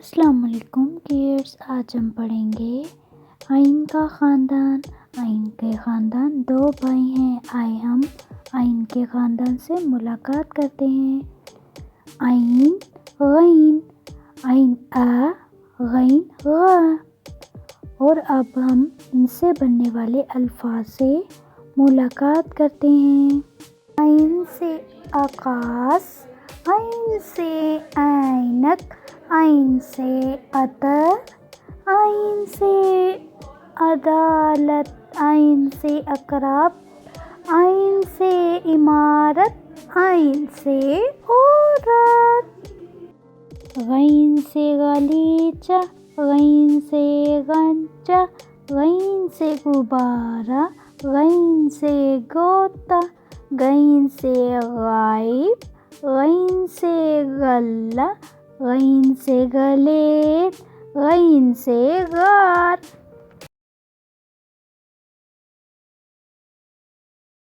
السلام علیکم کیڈس، آج ہم پڑھیں گے آئین کا خاندان۔ آئین کے خاندان دو بھائی ہیں۔ آئے ہم آئین کے خاندان سے ملاقات کرتے ہیں۔ آئین غین، آئین آ، غین غا۔ اور اب ہم ان سے بننے والے الفاظ سے ملاقات کرتے ہیں۔ آئین سے آکاش، آئین سے عینک، آئین سے عطر، آئین سے عدالت، آئین سے اقرب، آئین سے عمارت، آئین سے عورت۔ غین سے غلیچہ، غین سے غنچہ، غین سے غبارہ، غین سے غوطہ، غین سے غائب، غین سے غلہ، غین سے غلیظ، غین سے غار۔